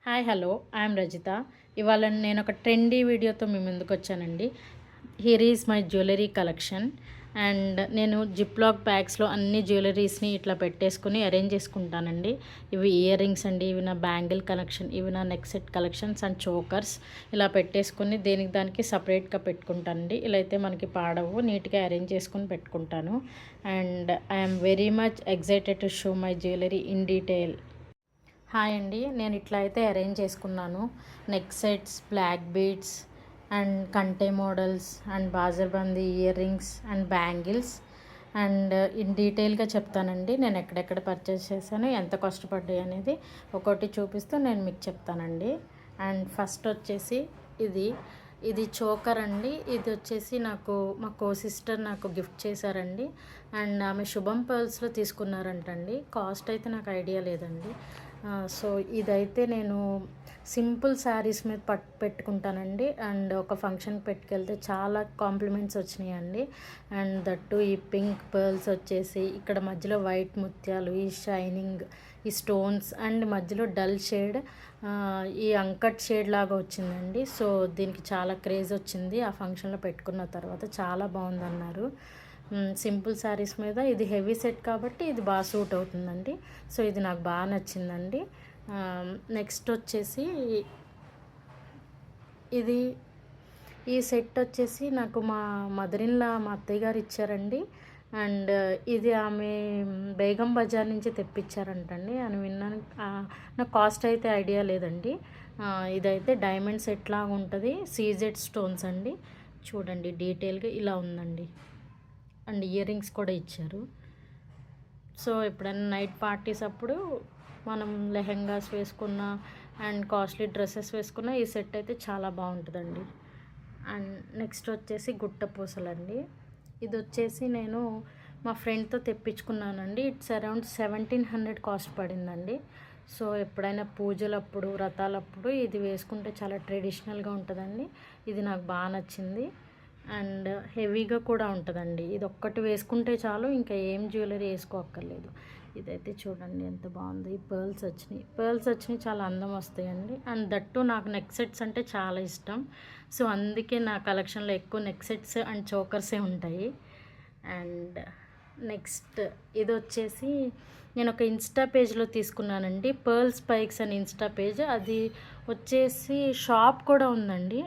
Hi hello I'm Rajitha. ఇవాళ నేను ఒక ట్రెండీ వీడియోతో మీ ముందుకు వచ్చానండి. Here is my jewellery collection. And నేను జిప్లాక్ బ్యాగ్స్లో అన్ని జ్యువెలరీస్ని ఇట్లా పెట్టేసుకుని అరేంజ్ చేసుకుంటానండి. ఇవి ఇయర్ రింగ్స్ అండి, ఇవి నా బ్యాంగిల్ కలెక్షన్, ఇవి నా neck set collections and chokers. ఇలా పెట్టేసుకుని దేనికి దానికి సపరేట్గా పెట్టుకుంటానండి. ఇలా అయితే మనకి పాడవు, నీట్గా అరేంజ్ చేసుకుని పెట్టుకుంటాను. And I'm very much excited to show my jewellery in detail. Hi అండి, నేను ఇట్లా అయితే అరేంజ్ చేసుకున్నాను. Neck sets, black beads and కంటే మోడల్స్ అండ్ బాజర్బందీ earrings and bangles. And in డీటెయిల్గా చెప్తానండి నేను ఎక్కడెక్కడ పర్చేస్ చేశాను, ఎంత కష్టపడ్డాయి అనేది ఒకటి చూపిస్తూ నేను మీకు చెప్తానండి. అండ్ ఫస్ట్ వచ్చేసి ఇది ఇది చోకర్ అండి. ఇది వచ్చేసి నాకు మా సిస్టర్ నాకు గిఫ్ట్ చేశారండి. అండ్ ఆమె శుభం పర్ల్స్లో తీసుకున్నారంటండి. కాస్ట్ అయితే నాకు ఐడియా లేదండి. సో ఇదైతే నేను సింపుల్ శారీస్ మీద పెట్టుకుంటానండి. అండ్ ఒక ఫంక్షన్కి పెట్టుకెళ్తే చాలా కాంప్లిమెంట్స్ వచ్చినాయండి. అండ్ దట్టు ఈ పింక్ పర్ల్స్ వచ్చేసి ఇక్కడ మధ్యలో వైట్ ముత్యాలు, ఈ షైనింగ్, ఈ స్టోన్స్ అండ్ మధ్యలో డల్ షేడ్, ఈ అంకట్ షేడ్ లాగా వచ్చిందండి. సో దీనికి చాలా క్రేజ్ వచ్చింది. ఆ ఫంక్షన్లో పెట్టుకున్న తర్వాత చాలా బాగుందన్నారు. సింపుల్ శారీస్ మీద ఇది హెవీ సెట్ కాబట్టి ఇది బాగా సూట్ అవుతుందండి. సో ఇది నాకు బాగా నచ్చిందండి. నెక్స్ట్ వచ్చేసి ఇది ఈ సెట్ వచ్చేసి నాకు మా మదరిన్లా మా అత్తయ్య గారు ఇచ్చారండి. అండ్ ఇది ఆమె బేగం బజార్ నుంచి తెప్పించారంటండి అని విన్నాను. నాకు కాస్ట్ అయితే ఐడియా లేదండి. ఇదైతే డైమండ్ సెట్ లాగా ఉంటుంది, సీజెడ్ స్టోన్స్ అండి. చూడండి డీటెయిల్గా ఇలా ఉందండి. అండ్ ఇయర్ రింగ్స్ కూడా ఇచ్చారు. సో ఎప్పుడైనా నైట్ పార్టీస్ అప్పుడు మనం లెహెంగాస్ వేసుకున్న అండ్ కాస్ట్లీ డ్రెస్సెస్ వేసుకున్న ఈ సెట్ అయితే చాలా బాగుంటుందండి. అండ్ నెక్స్ట్ వచ్చేసి గుట్ట పూసలండి. ఇది వచ్చేసి నేను మా ఫ్రెండ్తో తెప్పించుకున్నానండి. ఇట్స్ అరౌండ్ 1700 కాస్ట్ పడిందండి. సో ఎప్పుడైనా పూజలప్పుడు, వ్రతాలప్పుడు ఇది వేసుకుంటే చాలా ట్రెడిషనల్గా ఉంటుందండి. ఇది నాకు బాగా నచ్చింది. అండ్ హెవీగా కూడా ఉంటుందండి. ఇది ఒక్కటి వేసుకుంటే చాలు, ఇంకా ఏం జ్యువెలరీ వేసుకోక్కర్లేదు. ఇదైతే చూడండి ఎంత బాగుంది. ఈ పర్ల్స్ వచ్చినాయి చాలా అందం వస్తాయండి. అండ్ దట్టు నాకు నెక్ సెట్స్ అంటే చాలా ఇష్టం. సో అందుకే నా కలెక్షన్లో ఎక్కువ నెక్ సెట్స్ అండ్ చోకర్సే ఉంటాయి. అండ్ నెక్స్ట్ ఇది వచ్చేసి నేను ఒక ఇన్స్టా పేజ్లో తీసుకున్నానండి, పర్ల్ స్పైక్స్ అని ఇన్స్టా పేజ్. అది వచ్చేసి షాప్ కూడా ఉందండి.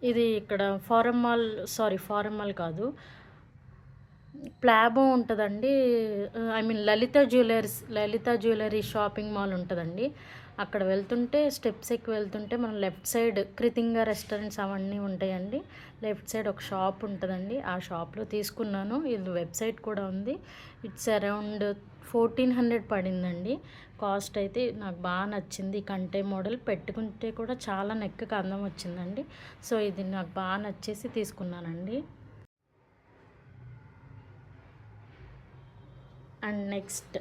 ఇది ఇక్కడ ఫారం మాల్ కాదు, ప్లాబో ఉంటుందండి. I mean Lalitha jewellery shopping mall ఉంటుందండి. అక్కడ వెళ్తుంటే స్టెప్స్ ఎక్కి వెళ్తుంటే మనం లెఫ్ట్ సైడ్ కృతింగా రెస్టారెంట్స్ అవన్నీ ఉంటాయండి. లెఫ్ట్ సైడ్ ఒక షాప్ ఉంటుందండి. ఆ షాప్లో తీసుకున్నాను. ఇది వెబ్సైట్ కూడా ఉంది. ఇట్స్ అరౌండ్ 1400 పడిందండి. కాస్ట్ అయితే నాకు బాగా నచ్చింది. కంటే మోడల్ పెట్టుకుంటే కూడా చాలా నెక్కి అందం వచ్చిందండి. సో ఇది నాకు బాగా నచ్చేసి తీసుకున్నానండి. అండ్ నెక్స్ట్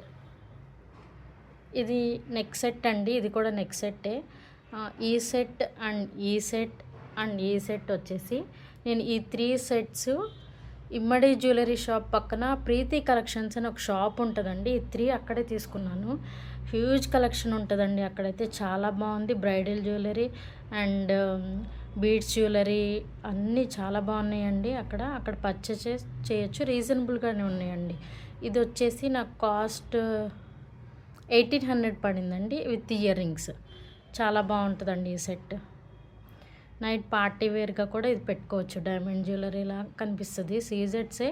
ఇది నెక్ సెట్ అండి. ఇది కూడా నెక్ సెట్టే. ఈ సెట్ అండ్ ఈ సెట్ వచ్చేసి నేను ఈ 3 సెట్స్ ఇమ్మడి జ్యువెలరీ షాప్ పక్కన ప్రీతి కలెక్షన్స్ అని ఒక షాప్ ఉంటుందండి. ఈ 3 అక్కడే తీసుకున్నాను. హ్యూజ్ కలెక్షన్ ఉంటుందండి అక్కడైతే. చాలా బాగుంది. Bridal jewellery and beads jewellery అన్నీ చాలా బాగున్నాయండి. అక్కడ పర్చేస్ చేయొచ్చు, రీజనబుల్గానే ఉన్నాయండి. ఇది వచ్చేసి నాకు కాస్ట్ 1800 పడిందండి విత్ ఇయర్ రింగ్స్. చాలా బాగుంటుందండి ఈ సెట్. నైట్ పార్టీ వేర్గా కూడా ఇది పెట్టుకోవచ్చు. డైమండ్ జ్యువెలరీలా కనిపిస్తుంది. సీజెడ్సే,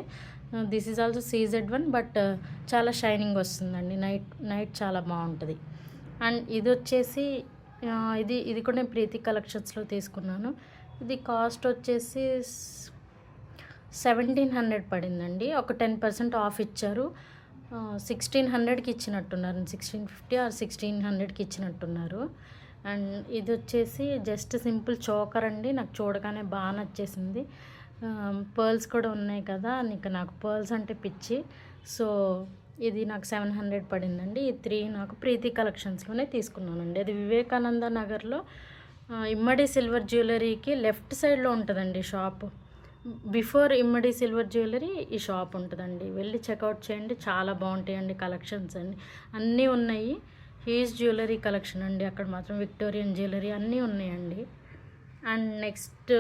this is also CZ one, but చాలా షైనింగ్ వస్తుందండి. నైట్ చాలా బాగుంటుంది. అండ్ ఇది వచ్చేసి ఇది కూడా నేను ప్రీతి కలెక్షన్స్లో తీసుకున్నాను. ఇది కాస్ట్ వచ్చేసి 1700 పడిందండి. ఒక 10% ఆఫ్ ఇచ్చారు. 1600కి ఇచ్చినట్టున్నారు, 1650 ఆర్ 1600కి ఇచ్చినట్టున్నారు. అండ్ ఇది వచ్చేసి జస్ట్ సింపుల్ చోకర్ అండి. నాకు చూడగానే బాగా నచ్చేసింది. పర్ల్స్ కూడా ఉన్నాయి కదా, నాకు పర్ల్స్ అంటే పిచ్చి. సో ఇది నాకు 700 పడిందండి. ఈ 3 నాకు ప్రీతి కలెక్షన్స్లోనే తీసుకున్నానండి. అది వివేకానంద నగర్లో ఇమ్మడి సిల్వర్ జ్యువెలరీకి లెఫ్ట్ సైడ్లో ఉంటుందండి షాపు. బిఫోర్ ఇమ్మడి సిల్వర్ జ్యువెలరీ ఈ షాప్ ఉంటుందండి. వెళ్ళి చెక్అవుట్ చేయండి, చాలా బాగుంటాయండి కలెక్షన్స్ అండి. అన్నీ ఉన్నాయి, హీజ్ జ్యువెలరీ కలెక్షన్ అండి. అక్కడ మాత్రం విక్టోరియన్ జ్యువెలరీ అన్నీ ఉన్నాయండి. అండ్ నెక్స్ట్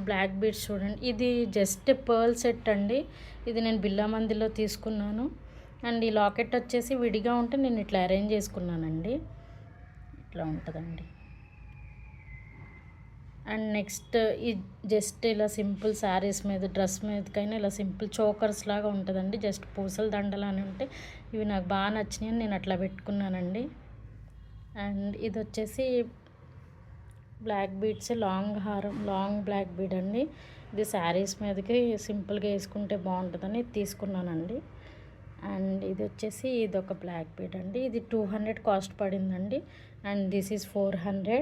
బ్లాక్ బీడ్స్ చూడండి. ఇది జస్ట్ పర్ల్ సెట్ అండి. ఇది నేను బిర్లా మందిర్లో తీసుకున్నాను. అండ్ ఈ లాకెట్ వచ్చేసి విడిగా ఉంటే నేను ఇట్లా అరేంజ్ చేసుకున్నానండి. ఇట్లా ఉంటుందండి. అండ్ నెక్స్ట్ ఈ జస్ట్ ఇలా సింపుల్ శారీస్ మీద, డ్రెస్ మీదకైనా ఇలా సింపుల్ చోకర్స్ లాగా ఉంటుందండి. జస్ట్ పూసల దండలు అని ఉంటే ఇవి నాకు బాగా నచ్చినాయి, నేను అట్లా పెట్టుకున్నానండి. అండ్ ఇది వచ్చేసి బ్లాక్ బీడ్స్ లాంగ్ హారం, లాంగ్ బ్లాక్ బీడ్ అండి. ఇది శారీస్ మీదకి సింపుల్గా వేసుకుంటే బాగుంటుందని తీసుకున్నానండి. అండ్ ఇది వచ్చేసి ఇది ఒక బ్లాక్ బీడ్ అండి. ఇది 200 కాస్ట్ పడిందండి. And this is 400.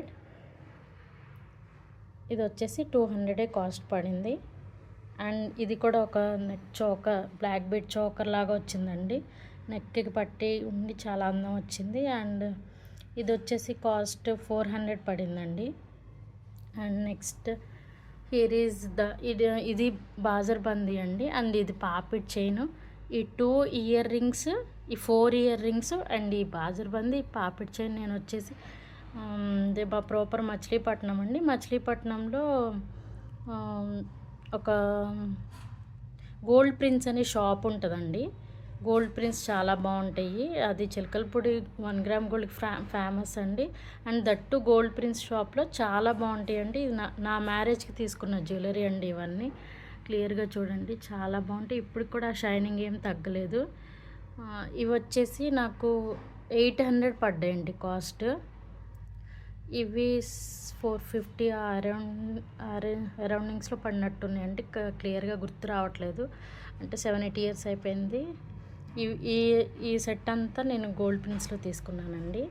ఇది వచ్చేసి 200 కాస్ట్ పడింది. అండ్ ఇది కూడా ఒక neck choker, black bead choker లాగా వచ్చిందండి. నెక్కి పట్టి ఉండి చాలా అందం వచ్చింది. అండ్ ఇది వచ్చేసి కాస్ట్ 400 పడిందండి. అండ్ నెక్స్ట్ హియర్ ఈజ్ ఇది బాజర్ బందీ అండి. అండ్ ఇది పాపిడ్ చైన్. ఈ 2 ఇయర్ రింగ్స్, ఈ 4 ఇయర్ రింగ్స్ అండ్ ఈ బాజర్ బందీ, పాపిడ్ చైన్ నేను వచ్చేసి ఇది ప్రాపర్ మచిలీపట్నం అండి. మచిలీపట్నంలో ఒక గోల్డ్ ప్రిన్స్ అనే షాప్ ఉంటుందండి. గోల్డ్ ప్రిన్స్ చాలా బాగుంటాయి. అది చిలకలపూడి 1 గ్రామ్ గోల్డ్కి ఫేమస్ అండి. అండ్ దట్టు గోల్డ్ ప్రిన్స్ షాప్లో చాలా బాగుంటాయి అండి. ఇది నా మ్యారేజ్కి తీసుకున్న జ్యువెలరీ అండి. ఇవన్నీ క్లియర్గా చూడండి, చాలా బాగుంటాయి. ఇప్పుడు కూడా షైనింగ్ ఏం తగ్గలేదు. ఇవి వచ్చేసి నాకు 800 పడ్డాయండి కాస్ట్. ఇవి 450 అరౌండింగ్స్లో పడినట్టున్నాయండి. క్లియర్గా గుర్తు రావట్లేదు, అంటే 7-8 ఇయర్స్ అయిపోయింది. ఈ ఈ సెట్ అంతా నేను గోల్డ్ ప్రిన్స్లో తీసుకున్నానండి.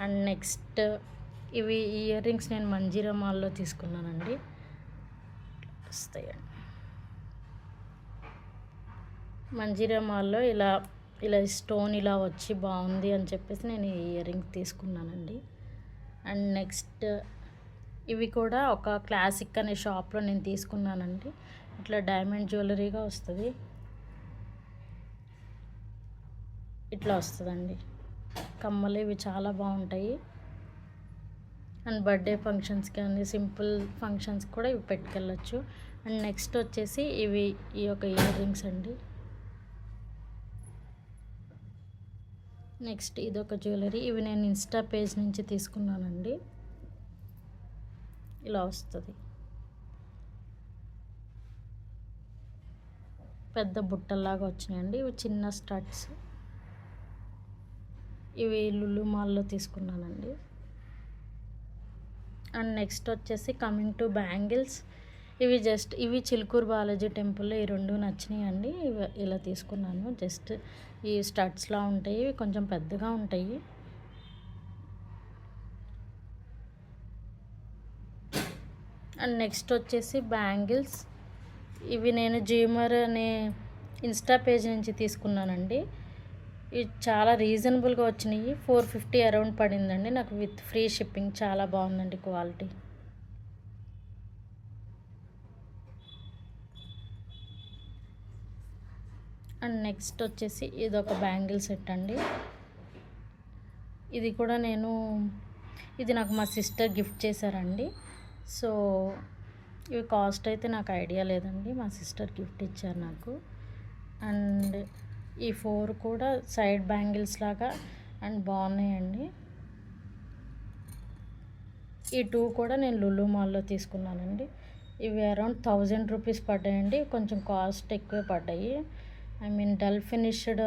అండ్ నెక్స్ట్ ఇవి ఇయర్ రింగ్స్ నేను మంజీరా మాల్లో తీసుకున్నానండి. వస్తాయండి. మంజీరా మాల్లో ఇలా స్టోన్ ఇలా వచ్చి బాగుంది అని చెప్పేసి నేను ఈ ఇయర్ రింగ్ తీసుకున్నానండి. అండ్ నెక్స్ట్ ఇవి కూడా ఒక క్లాసిక్ అనే షాప్లో నేను తీసుకున్నానండి. ఇట్లా డైమండ్ జ్యువెలరీగా వస్తుంది, ఇట్లా వస్తుందండి. కమ్మలు ఇవి చాలా బాగుంటాయి. అండ్ బర్త్డే ఫంక్షన్స్కి కానీ సింపుల్ ఫంక్షన్స్ కూడా ఇవి పెట్టుకెళ్ళచ్చు. అండ్ నెక్స్ట్ వచ్చేసి ఈ యొక్క ఇయర్ రింగ్స్ అండి. నెక్స్ట్ ఇదొక జ్యువెలరీ. ఇవి నేను ఇన్స్టా పేజ్ నుంచి తీసుకున్నానండి. ఇలా వస్తుంది, పెద్ద బుట్టల్లాగా వచ్చినాయండి. ఇవి చిన్న స్టడ్స్. ఇవి లులు మాల్లో తీసుకున్నానండి. అండ్ నెక్స్ట్ వచ్చేసి కమింగ్ టు బ్యాంగిల్స్. ఇవి చిలుకూరు బాలాజీ టెంపుల్లో ఈ 2 నచ్చినాయి అండి. ఇలా తీసుకున్నాను. జస్ట్ ఈ స్టడ్స్లా ఉంటాయి, ఇవి కొంచెం పెద్దగా ఉంటాయి. అండ్ నెక్స్ట్ వచ్చేసి బ్యాంగిల్స్. ఇవి నేను జిమర్ అనే ఇన్స్టా పేజ్ నుంచి తీసుకున్నానండి. ఇవి చాలా రీజనబుల్గా వచ్చినాయి. 450 అరౌండ్ పడిందండి నాకు, విత్ ఫ్రీ షిప్పింగ్. చాలా బాగుందండి క్వాలిటీ. అండ్ నెక్స్ట్ వచ్చేసి ఇది ఒక బ్యాంగిల్ సెట్ అండి. ఇది కూడా ఇది నాకు మా సిస్టర్ గిఫ్ట్ చేశారండి. సో ఇవి కాస్ట్ అయితే నాకు ఐడియా లేదండి, మా సిస్టర్ గిఫ్ట్ ఇచ్చారు నాకు. అండ్ ఈ 4 కూడా సైడ్ బ్యాంగిల్స్ లాగా అండ్ బాగున్నాయండి. ఈ 2 కూడా నేను లులు మాల్లో తీసుకున్నానండి. ఇవి అరౌండ్ 1000 రూపీస్ పడ్డాయండి. కొంచెం కాస్ట్ ఎక్కువే పడ్డాయి. డల్ ఫినిష్డ్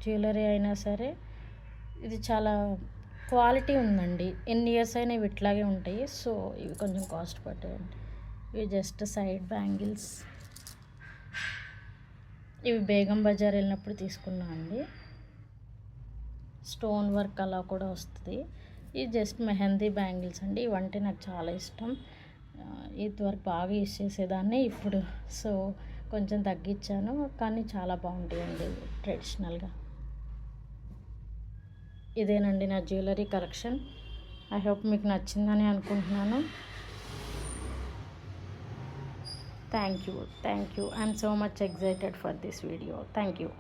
జ్యువెలరీ అయినా సరే ఇది చాలా క్వాలిటీ ఉందండి. ఎన్ని ఇయర్స్ అయినా ఇవి ఇట్లాగే ఉంటాయి. సో ఇవి కొంచెం కాస్ట్ పడ్డాయండి. ఇవి జస్ట్ సైడ్ బ్యాంగిల్స్. ఇవి బేగం బజార్ వెళ్ళినప్పుడు తీసుకున్నా అండి. స్టోన్ వర్క్ అలా కూడా వస్తుంది. ఇది జస్ట్ మెహందీ బ్యాంగిల్స్ అండి. ఇవంటే నాకు చాలా ఇష్టం. ఇది వరకు బాగా యూస్ చేసేదాన్ని, ఇప్పుడు సో కొంచెం తగ్గించాను, కానీ చాలా బాగుంటాయండి ట్రెడిషనల్గా. ఇదేనండి నా జ్యువెలరీ కలెక్షన్. ఐ హోప్ మీకు నచ్చిందని అనుకుంటున్నాను. Thank you. I'm so much excited for this video. Thank you.